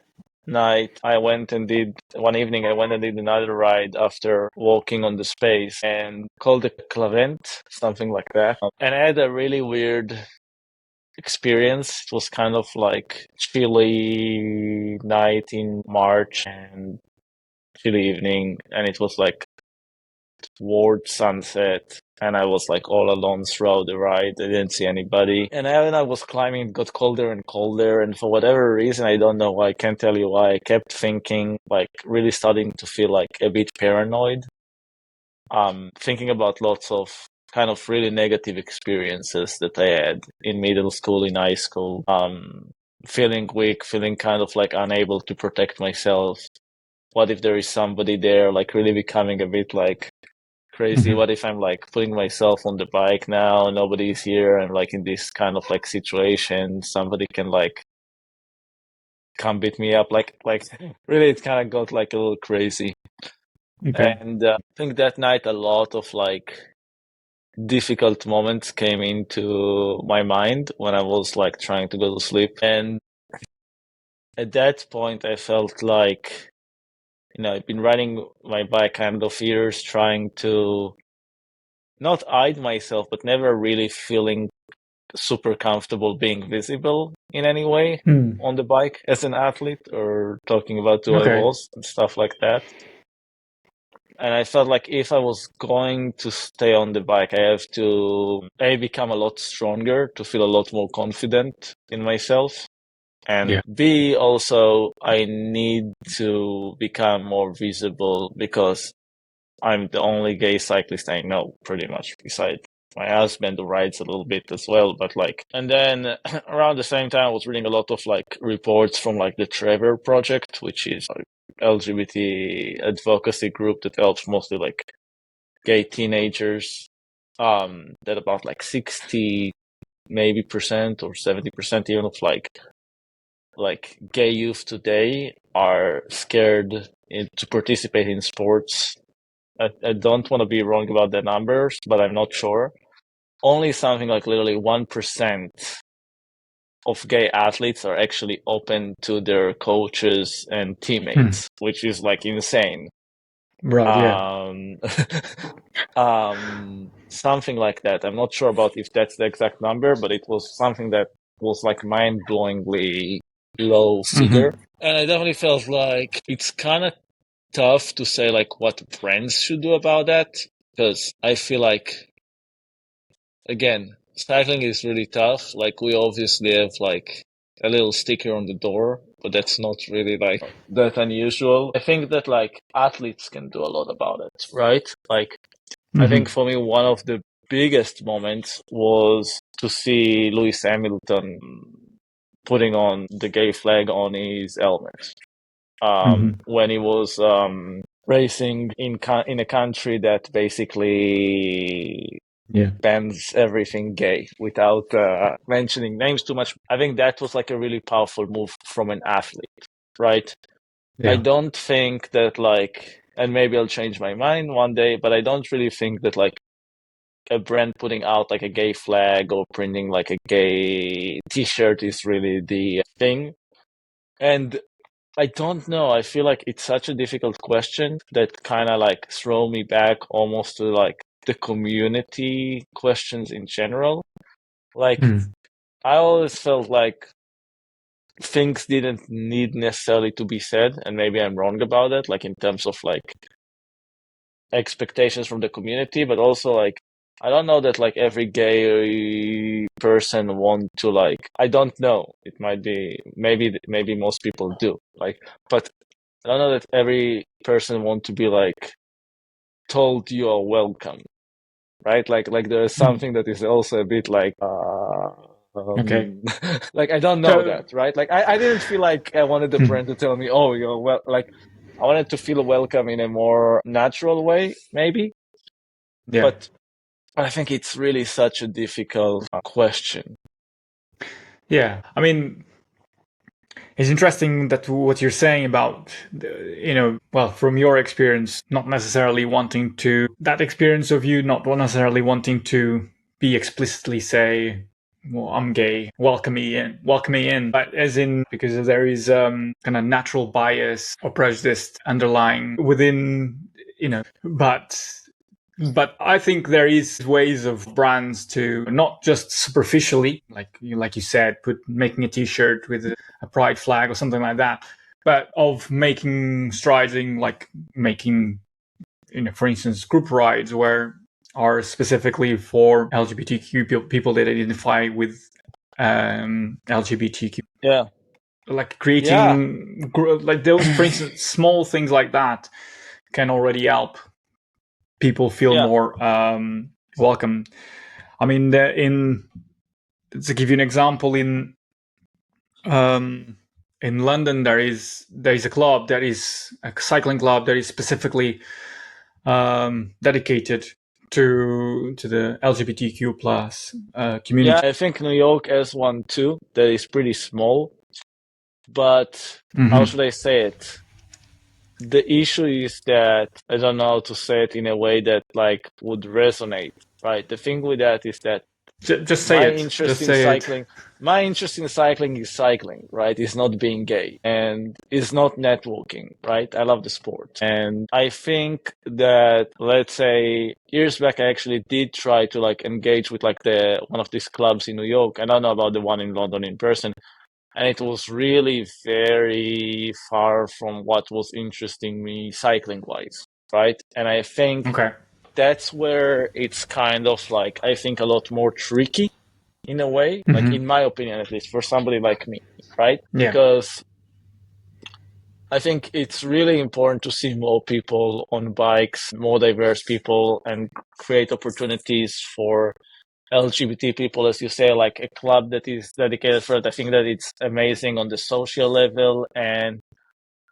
one evening I went and did another ride after walking on the space and called it Clavent, something like that. And I had a really weird experience. It was kind of like chilly night in March and chilly evening, and it was like towards sunset. And I was like all alone throughout the ride. I didn't see anybody. And when I was climbing, it got colder and colder. And for whatever reason, I don't know why, I can't tell you why, I kept thinking, like really starting to feel like a bit paranoid. Thinking about lots of kind of really negative experiences that I had in middle school, in high school. Feeling weak, feeling kind of like unable to protect myself. What if there is somebody there, like really becoming a bit like crazy? Mhm. What if I'm like putting myself on the bike now, nobody's here, I'm like in this kind of like situation, somebody can like come beat me up, like really it kind of got like a little crazy. Okay. And I think that night a lot of like difficult moments came into my mind when I was like trying to go to sleep. And at that point I felt like, I've been riding my bike kind of years, trying to not hide myself, but never really feeling super comfortable being visible in any way Hmm. on the bike as an athlete or talking about who I Okay. was and stuff like that. And I felt like if I was going to stay on the bike, I have to A, become a lot stronger to feel a lot more confident in myself. Yeah. And B, also, I need to become more visible because I'm the only gay cyclist I know, pretty much, besides my husband who rides a little bit as well. But like, and then around the same time, I was reading a lot of like reports from like the Trevor Project, which is like LGBT advocacy group that helps mostly like gay teenagers. That about like 60 maybe percent or 70% even of like gay youth today are scared to participate in sports. I don't want to be wrong about the numbers, but I'm not sure. Only something like literally 1% of gay athletes are actually open to their coaches and teammates, which is like insane. Right. Yeah. Um, something like that. I'm not sure about if that's the exact number, but it was something that was like mind-blowingly low figure. And I definitely felt like it's kind of tough to say like what brands should do about that, because I feel like, again, cycling is really tough. Like we obviously have like a little sticker on the door, but that's not really like that unusual. I think that like athletes can do a lot about it, right? Like I think for me one of the biggest moments was to see Lewis Hamilton putting on the gay flag on his helmet. When he was racing in a country that basically bans everything gay without mentioning names too much. I think that was like a really powerful move from an athlete, right? I don't think that like, and maybe I'll change my mind one day, but I don't really think that like a brand putting out like a gay flag or printing like a gay t-shirt is really the thing. And I don't know. I feel like it's such a difficult question that kind of like throw me back almost to like the community questions in general. Like I always felt like things didn't need necessarily to be said, and maybe I'm wrong about it, like in terms of like expectations from the community, but also like I don't know that like every gay person want to like I don't know. It might be maybe most people do. Like but I don't know that every person want to be like told you are welcome, right? Like there is something that is also a bit like Okay. like I don't know So, that, right? Like I didn't feel like I wanted the brand to tell me, oh, you're well. Like I wanted to feel welcome in a more natural way, maybe. yeah. But I think it's really such a difficult question. Yeah. I mean, it's interesting that what you're saying about, well, from your experience, not necessarily wanting to, that experience of you not necessarily wanting to be explicitly say, well, I'm gay, welcome me in. But as in, because there is kind of natural bias or prejudice underlying within, but I think there is ways of brands to not just superficially, like you said, making a T-shirt with a pride flag or something like that, but of making strides in like making, for instance, group rides where are specifically for LGBTQ people that identify with LGBTQ. Yeah. Like Yeah. creating like those, for instance, small things like that can already help people feel Yeah. more welcome. I mean, to give you an example, in London there is a club that is a cycling club that is specifically dedicated to the LGBTQ plus community. Yeah, I think New York has one too that is pretty small, but how should I say it? The issue is that I don't know how to say it in a way that like would resonate, right? The thing with that is that Just say my it. interest Just in say it. cycling, my interest in cycling is cycling, right? It's not being gay and it's not networking, right? I love the sport. And I think that, let's say, years back, I actually did try to like engage with like one of these clubs in New York. I don't know about the one in London in person. And it was really very far from what was interesting me cycling wise, right? And I think Okay. that's where it's kind of like, I think a lot more tricky in a way, like in my opinion, at least for somebody like me, right? Yeah. Because I think it's really important to see more people on bikes, more diverse people, and create opportunities for LGBT people, as you say, like a club that is dedicated for it. I think that it's amazing on the social level and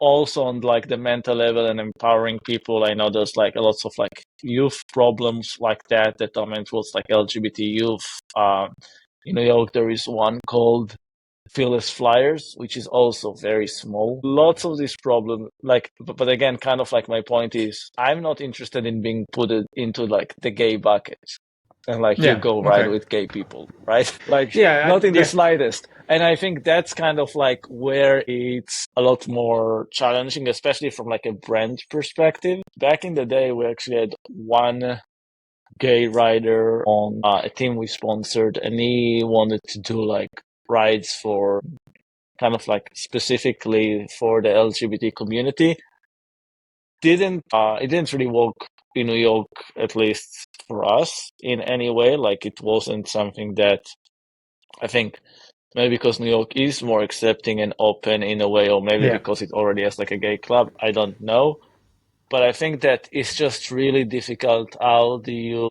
also on like the mental level and empowering people. I know there's like lots of like youth problems like that are meant towards like LGBT youth. In New York, there is one called Fearless Flyers, which is also very small. Lots of this problem, like, but again, kind of like my point is, I'm not interested in being put into like the gay bucket and like you Yeah. go ride Okay. with gay people, right? Like, Yeah. not in the Yeah. slightest. And I think that's kind of like where it's a lot more challenging, especially from like a brand perspective. Back in the day, we actually had one gay rider on a team we sponsored, and he wanted to do like rides for kind of like specifically for the LGBT community. Didn't it didn't really work in New York, at least for us, in any way. Like it wasn't something that I think maybe because New York is more accepting and open in a way, or maybe Yeah. because it already has like a gay club. I don't know. But I think that it's just really difficult. How do you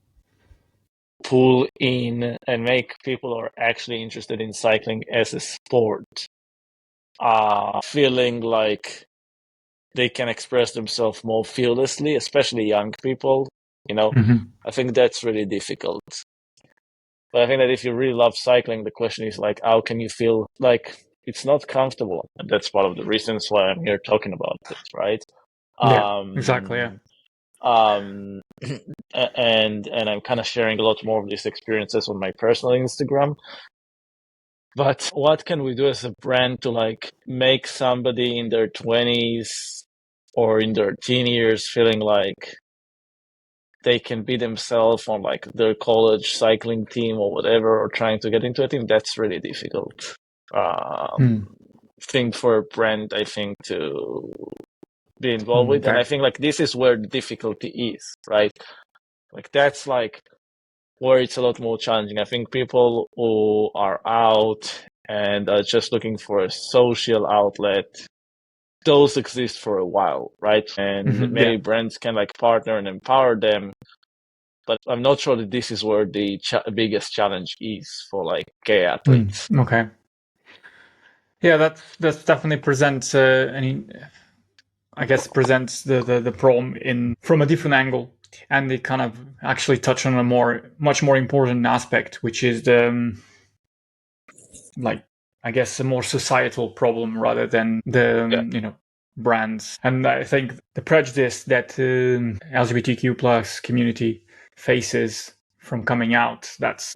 pull in and make people who are actually interested in cycling as a sport feeling like they can express themselves more fearlessly, especially young people. You know, Hmm. I think that's really difficult. But I think that if you really love cycling, the question is like, how can you feel like it's not comfortable? And that's part of the reasons why I'm here talking about it, right? Yeah. Exactly. Yeah. Um, um, and I'm kind of sharing a lot more of these experiences on my personal Instagram. But what can we do as a brand to like make somebody in their 20s or in their teen years feeling like they can be themselves on like their college cycling team or whatever, or trying to get into a team? That's really difficult Hmm. thing for a brand, I think, to be involved with. And Okay. I think like this is where the difficulty is, right? Like that's like where it's a lot more challenging. I think people who are out and are just looking for a social outlet, those exist for a while, right? And Hmm. many Yeah. brands can like partner and empower them. But I'm not sure that this is where the biggest challenge is for like gay Hmm. athletes. Okay. Yeah, that's definitely presents any, I guess, presents the problem in from a different angle, and they kind of actually touch on a much more important aspect, which is the like, I guess, a more societal problem rather than the Yeah. brands. And I think the prejudice that LGBTQ plus community faces from coming out, that's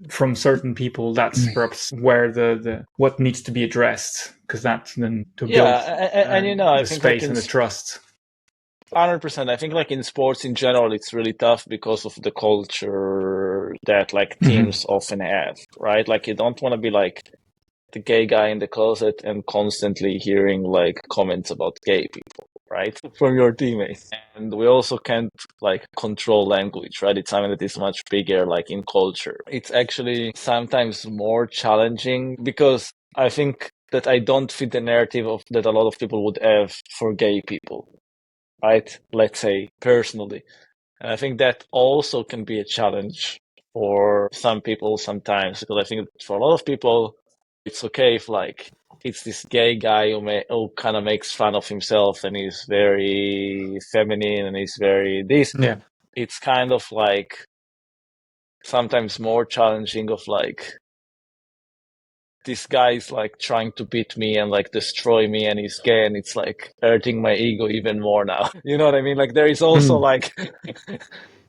from certain people, that's perhaps where the what needs to be addressed, because that's then to Yeah, build and, I the think like space in and the trust. 100%. I think like in sports in general, it's really tough because of the culture that like Hmm. teams often have, right? Like you don't want to be like the gay guy in the closet and constantly hearing like comments about gay people, right? From your teammates. And we also can't like control language, right? It's something that is much bigger, like in culture. It's actually sometimes more challenging because I think that I don't fit the narrative of that a lot of people would have for gay people, right? Let's say personally. And I think that also can be a challenge for some people sometimes, because I think for a lot of people, it's okay if like it's this gay guy who kind of makes fun of himself and he's very feminine and he's very this. Yeah. It's kind of like sometimes more challenging of like this guy is like trying to beat me and like destroy me and he's gay and it's like hurting my ego even more now. You know what I mean? Like there is also Mm. like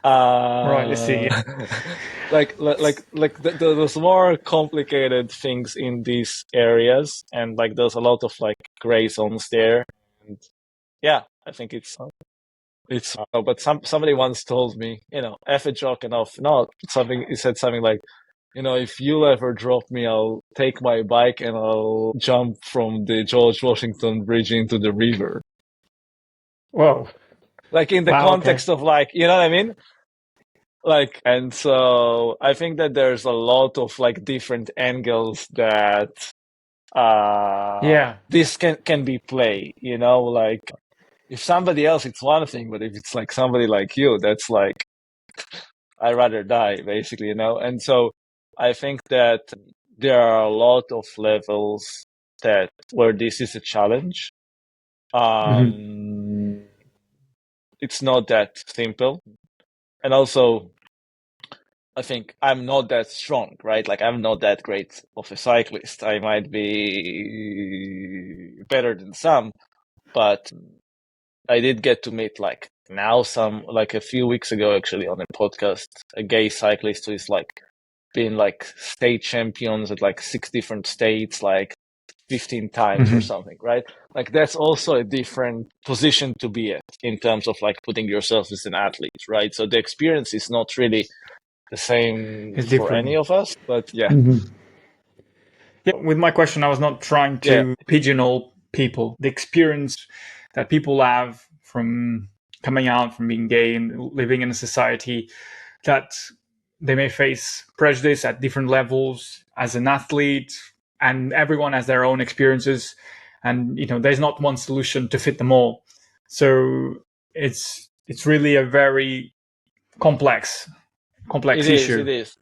Right. I see. uh there's more complicated things in these areas, and like there's a lot of like gray zones there. And yeah, I think it's but somebody once told me, F a joke enough. No, something he said something like, if you'll ever drop me, I'll take my bike and I'll jump from the George Washington Bridge into the river. Whoa. Like in the Wow. Okay. context of like, you know what I mean? Like, and so I think that there's a lot of like different angles that Yeah. this can be played, like if somebody else, it's one thing, but if it's like somebody like you, that's like, I'd rather die, basically, And so I think that there are a lot of levels that where this is a challenge. Hmm. It's not that simple. And also, I think I'm not that strong, right? Like I'm not that great of a cyclist. I might be better than some, but I did get to meet like now some like a few weeks ago actually on a podcast, a gay cyclist who is like been like state champions at like 6 different states, like 15 times or something, right? Like that's also a different position to be at in terms of like putting yourself as an athlete, right? So the experience is not really the same It's for any different. of us, but yeah. Yeah, with my question, I was not trying Yeah, to pigeonhole people. The experience that people have from coming out, from being gay and living in a society, that they may face prejudice at different levels as an athlete, and everyone has their own experiences, and there's not one solution to fit them all. So it's really a very complex it is, issue. it is.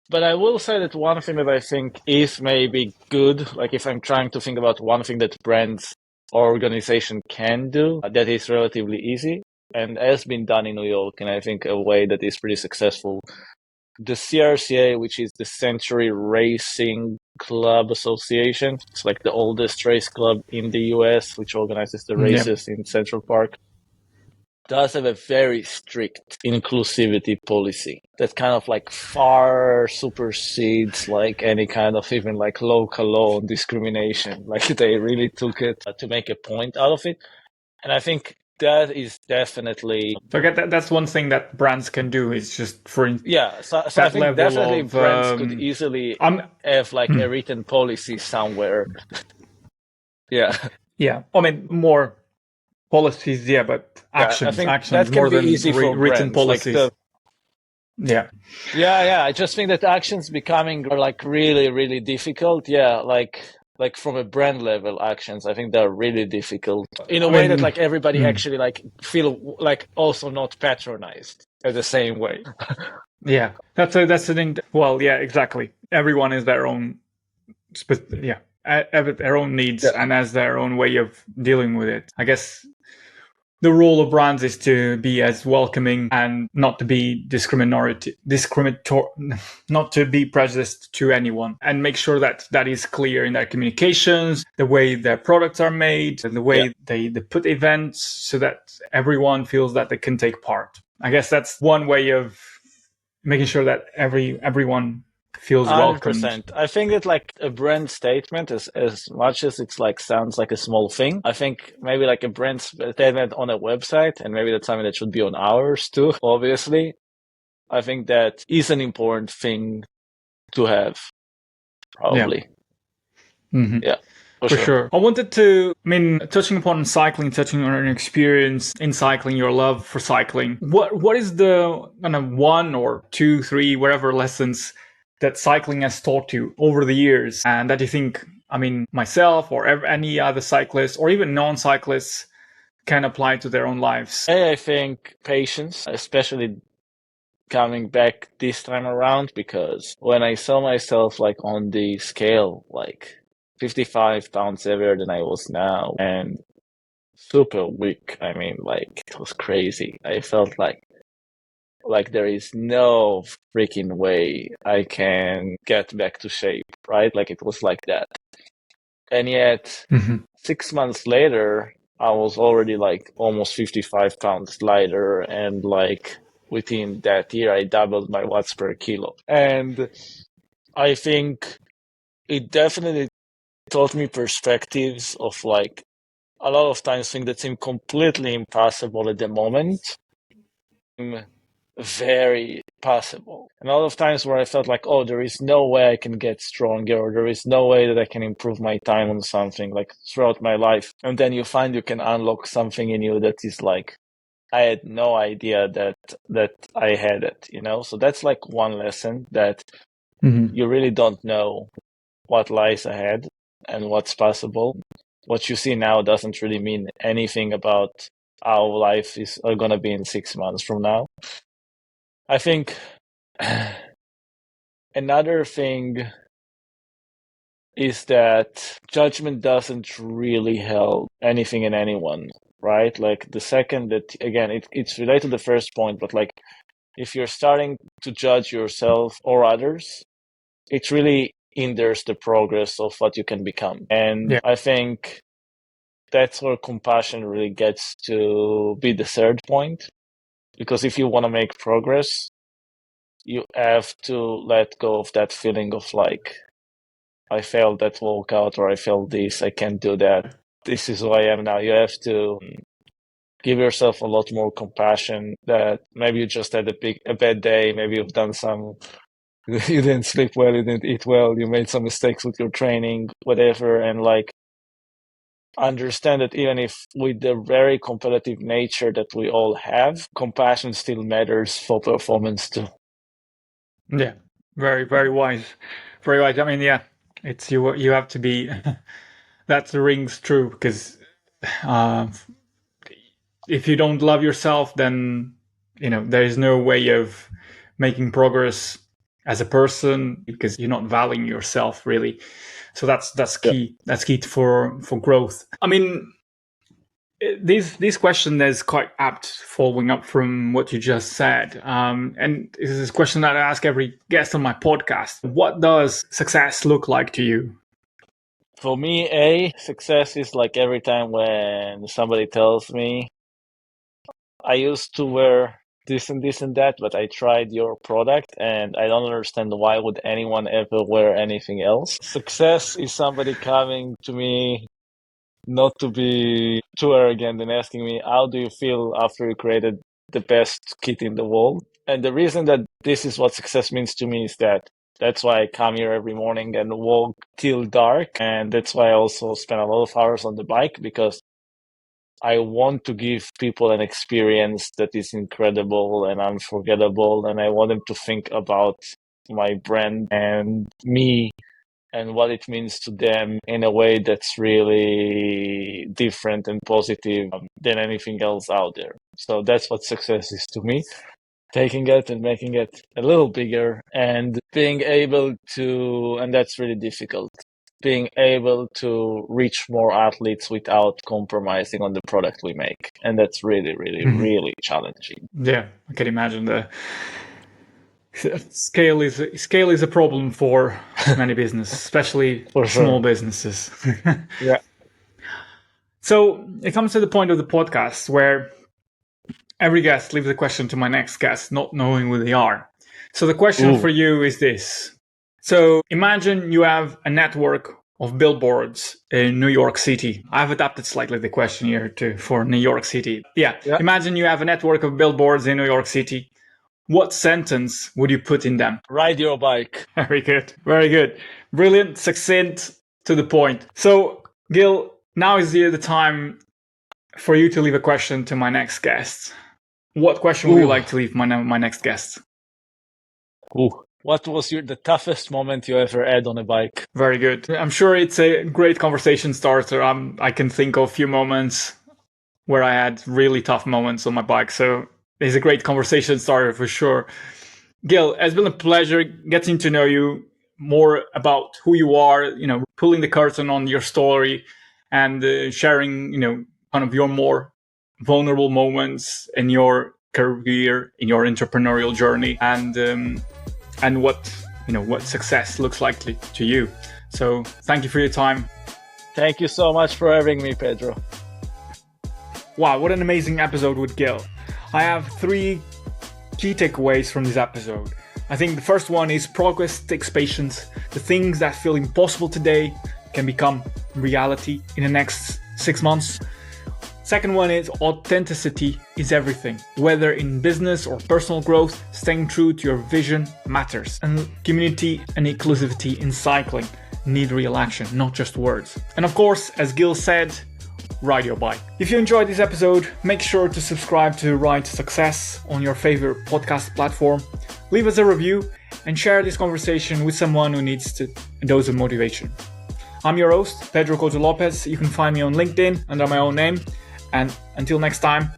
But I will say that one thing that I think is maybe good, like if I'm trying to think about one thing that brands or organization can do that is relatively easy and has been done in New York, and I think a way that is pretty successful. The CRCA, which is the Century Racing Club Association, it's like the oldest race club in the US, which organizes the Yeah. races in Central Park, does have a very strict inclusivity policy that kind of like far supersedes like any kind of even like local law on discrimination. Like they really took it to make a point out of it. And I think that is definitely So I get that. That's one thing that brands can do is just for yeah. So I that think level definitely of. brands could easily have like a written policy somewhere. Yeah. Yeah, I mean more policies. Yeah, but Yeah, I actions, think actions that can more be than easy for written brands. Like policies. Yeah. yeah. I just think that actions becoming like really, really difficult. Yeah, like from a brand level, actions. I think they're really difficult in a I way that mean, like everybody actually like feel like also not patronized at the same way. yeah, that's the thing. Well, yeah, exactly. Everyone is their own, yeah, their own needs Yeah. and has their own way of dealing with it. I guess the role of brands is to be as welcoming and not to be discriminatory, not to be prejudiced to anyone, and make sure that that is clear in their communications, the way their products are made, and the way they put events, so that everyone feels that they can take part. I guess that's one way of making sure that everyone feels welcomed. 100%. I think that like a brand statement, as much as it's like sounds like a small thing, I think maybe like a brand statement on a website, and maybe that's something that should be on ours too, obviously. I think that is an important thing to have, probably. Yeah, For sure. I wanted to, I mean, touching upon cycling, touching on an experience in cycling, your love for cycling. What is the kind of one or two, three, whatever lessons that cycling has taught you over the years, and that you think, I mean, myself or any other cyclist or even non-cyclists can apply to their own lives? I think patience, especially coming back this time around, because when I saw myself like on the scale, like 55 pounds heavier than I was now, and super weak. I mean, like it was crazy. I felt like there is no freaking way I can get back to shape, right? Like it was like that. And yet 6 months later, I was already like almost 55 pounds lighter, and like within that year I doubled my watts per kilo. And I think it definitely taught me perspectives of like a lot of times things that seem completely impossible at the moment, very possible. And a lot of times where I felt like, oh, there is no way I can get stronger, or there is no way that I can improve my time on something like throughout my life. And then you find you can unlock something in you that is like, I had no idea that I had it, you know? So that's like one lesson, that you really don't know what lies ahead and what's possible. What you see now doesn't really mean anything about how life is going to be in 6 months from now. I think another thing is that judgment doesn't really help anything and anyone, right? Like the second that, again, it's related to the first point, but like if you're starting to judge yourself or others, it really hinders the progress of what you can become. And I think that's where compassion really gets to be the third point. Because if you want to make progress, you have to let go of that feeling of like, I failed that workout, or I failed this, I can't do that. This is who I am now. You have to give yourself a lot more compassion that maybe you just had a bad day, maybe you've done you didn't sleep well, you didn't eat well, you made some mistakes with your training, whatever, and like understand that even if with the very competitive nature that we all have, compassion still matters for performance too. Yeah, very, very wise. Very wise. I mean, yeah, it's you have to be, that rings true, because if you don't love yourself, then, there is no way of making progress as a person, because you're not valuing yourself really. So that's key. That's key for growth. I mean, this question is quite apt, following up from what you just said. And this is a question that I ask every guest on my podcast. What does success look like to you? For me, success is like every time when somebody tells me, I used to wear this and this and that, but I tried your product and I don't understand why would anyone ever wear anything else. Success is somebody coming to me, not to be too arrogant, and asking me, how do you feel after you created the best kit in the world? And the reason that this is what success means to me is that's why I come here every morning and walk till dark. And that's why I also spend a lot of hours on the bike, because I want to give people an experience that is incredible and unforgettable. And I want them to think about my brand and me and what it means to them in a way that's really different and positive than anything else out there. So that's what success is to me. Taking it and making it a little bigger and being able to, and that's really difficult, being able to reach more athletes without compromising on the product we make. And that's really, really, really challenging. Yeah, I can imagine the scale is a problem for many businesses, especially For small sure. businesses. Yeah. So it comes to the point of the podcast where every guest leaves a question to my next guest, not knowing who they are. So the question for you is this. So imagine you have a network of billboards in New York City. I've adapted slightly the question here for New York City. Yeah. Imagine you have a network of billboards in New York City. What sentence would you put in them? Ride your bike. Very good. Very good. Brilliant, succinct, to the point. So, Gil, now is the time for you to leave a question to my next guest. What question would you like to leave my next guest? What was the toughest moment you ever had on a bike? Very good. I'm sure it's a great conversation starter. I can think of a few moments where I had really tough moments on my bike. So it's a great conversation starter for sure. Gil, it's been a pleasure getting to know you more about who you are, pulling the curtain on your story and sharing, kind of your more vulnerable moments in your career, in your entrepreneurial journey, and what success looks like to you. So thank you for your time. Thank you so much for having me, Pedro. Wow, what an amazing episode with Gil. I have 3 key takeaways from this episode. I think the first one is progress takes patience. The things that feel impossible today can become reality in the next 6 months. Second one is authenticity is everything. Whether in business or personal growth, staying true to your vision matters. And community and inclusivity in cycling need real action, not just words. And of course, as Gil said, ride your bike. If you enjoyed this episode, make sure to subscribe to Ride to Success on your favorite podcast platform. Leave us a review and share this conversation with someone who needs a dose of motivation. I'm your host, Pedro Couto Lopes. You can find me on LinkedIn under my own name. And until next time,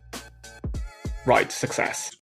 ride to success.